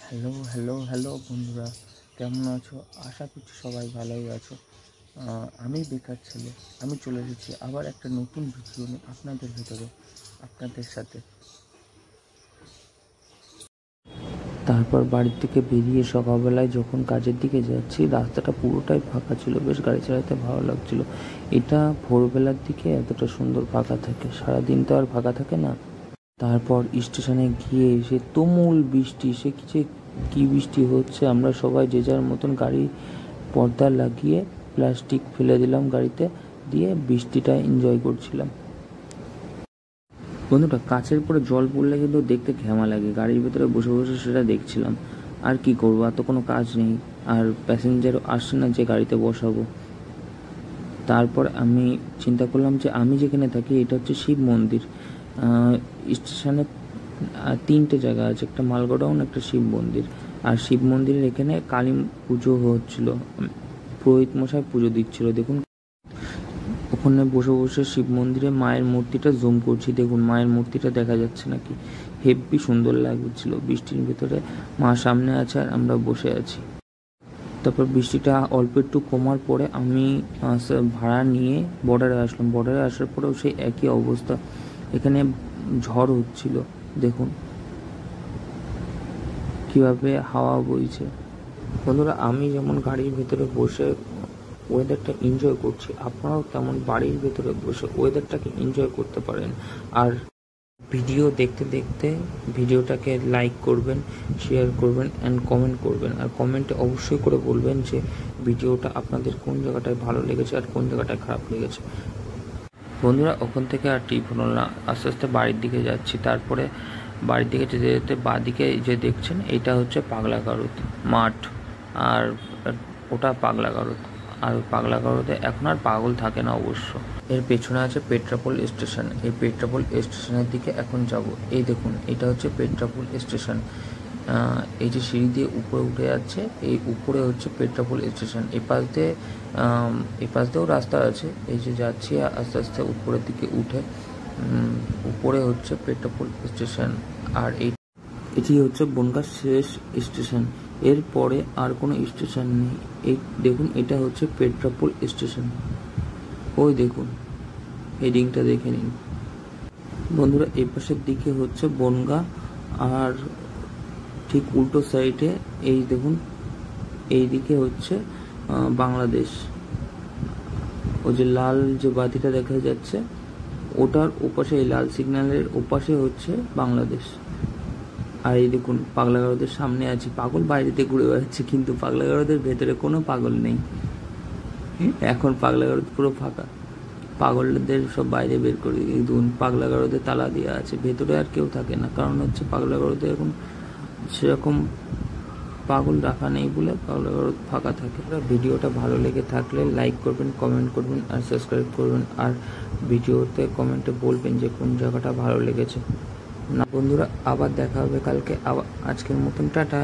Hello hello hello বন্ধুরা, কেমন আছো? আশা করছি সবাই ভালোই আছো। আমি বেকার ছেলে, আমি চলে এসেছি আবার একটা নতুন ভিডিও নিয়ে আপনাদের ভেতরে, আপনাদের সাথে। তারপর বাড়ির থেকে বেরিয়ে সকালবেলায় যখন কাজের দিকে যাচ্ছি, রাস্তাটা পুরোটাই ফাঁকা ছিল, বেশ গাড়ি চালাতে ভালো লাগছিল। এটা ভোরবেলার দিকে এতটা সুন্দর ফাঁকা থাকে, সারাদিন তো আর ফাঁকা থাকে না। তারপর স্টেশনে গিয়ে সে তুমুল বৃষ্টি, সে কি বৃষ্টি হচ্ছে, আমরা সবাই যে যার মতন গাড়ি পর্দা লাগিয়ে প্লাস্টিক ফেলে দিলাম গাড়িতে, দিয়ে বৃষ্টিটা এনজয় করছিলাম। বন্ধুটা, কাছের পরে জল পড়লে কিন্তু দেখতে ঘেমা লাগে, গাড়ির ভেতরে বসে বসে সেটা দেখছিলাম। আর কি করবো, আর তো কোনো কাজ নেই, আর প্যাসেঞ্জারও আসছে না যে গাড়িতে বসাবো। তারপর আমি চিন্তা করলাম যে আমি যেখানে থাকি এটা হচ্ছে শিব মন্দির। স্টেশনে তিনটে জায়গা আছে, একটা মালগোডাউন, একটা শিব মন্দির। আর শিব মন্দিরের এখানে কালী পুজো হচ্ছিল, পুরোহিত মশাই পুজো দিচ্ছিল। দেখুন, ওখানে বসে বসে শিব মন্দিরে মায়ের মূর্তিটা জুম করছি, দেখুন মায়ের মূর্তিটা দেখা যাচ্ছে নাকি, হেব্বি সুন্দর লাগছিল। বৃষ্টির ভিতরে মা সামনে আছে আর আমরা বসে আছি। তারপর বৃষ্টিটা অল্প একটু কমার পরে আমি ভাড়া নিয়ে বর্ডারে আসলাম। বর্ডারে আসার পরেও সেই একই অবস্থা, এখানে ঝড় হচ্ছিল। দেখুন কিভাবে হাওয়া বইছে। বন্ধুরা, আমি যেমন গাড়ির ভেতরে বসে ওয়েদারটা এনজয় করছি, আপনারাও তেমন বাড়ির ভেতরে বসে ওয়েদারটাকে এনজয় করতে পারেন। আর ভিডিও দেখতে দেখতে ভিডিওটাকে লাইক করবেন, শেয়ার করবেন অ্যান্ড কমেন্ট করবেন। আর কমেন্টে অবশ্যই করে বলবেন যে ভিডিওটা আপনাদের কোন জায়গাটায় ভালো লেগেছে আর কোন জায়গাটায় খারাপ লেগেছে। বন্ধুরা, ওখান থেকে আর টিপ হলো না, আস্তে আস্তে বাড়ির দিকে যাচ্ছি। তারপরে বাড়ির দিকে যেতে যেতে বাঁদিকে যে দেখছেন, এটা হচ্ছে পাগলা গারদ মাঠ, আর ওটা পাগলা গারদ। আর পাগলা গারদে এখন আর পাগল থাকে না অবশ্য। এর পেছনে আছে পেট্রাপোল স্টেশন, এই পেট্রাপোল স্টেশনের দিকে এখন যাব। এই দেখুন, এটা হচ্ছে পেট্রাপোল স্টেশন। এই যে সিঁড়ি দিয়ে উপরে উঠে যাচ্ছে, এই উপরে হচ্ছে পেট্রাপোল স্টেশন। এ পাশ দিয়েও রাস্তা আছে, এই যে যাচ্ছি আস্তে আস্তে উপরের দিকে উঠে। উপরে হচ্ছে পেট্রাপোল স্টেশন, আর এটি হচ্ছে বনগাঁ শেষ স্টেশন। এরপরে আর কোনো স্টেশন নেই। এই দেখুন, এটা হচ্ছে পেট্রাপোল স্টেশন। ওই দেখুন, হেডিংটা দেখে নিন বন্ধুরা। এই পাশের দিকে হচ্ছে বনগাঁ, আর ঠিক উল্টো সাইডে এই দেখুন, এই দিকে হচ্ছে বাংলাদেশ। ওই যে লাল যে বাতিটা দেখা যাচ্ছে, ওটার ওপাশে, এই লাল সিগন্যালের ওপাশে হচ্ছে বাংলাদেশ। আর এই দেখুন, পাগলা গারদের সামনে আছি। পাগল বাইরেতে ঘুরে বেড়াচ্ছে, কিন্তু পাগলা গারদের ভেতরে কোনো পাগল নেই। এখন পাগলা গারদ পুরো ফাঁকা, পাগলদের সব বাইরে বের করে দিয়ে। দেখুন, পাগলা গারদে তালা দেওয়া আছে, ভেতরে আর কেউ থাকে না, কারণ হচ্ছে পাগলা গারদে এখন সেরকম পাগল রাখা নেই বলে পাগলা গারদ ফাঁকা থাকে। ভিডিওটা ভালো লেগে থাকলে লাইক করবেন, কমেন্ট করবেন আর সাবস্ক্রাইব করবেন। আর ভিডিওতে কমেন্টে বলবেন যে কোন জায়গাটা ভালো লেগেছে। না বন্ধুরা, আবার দেখা হবে কালকে। আবার আজকের মতন টাটা।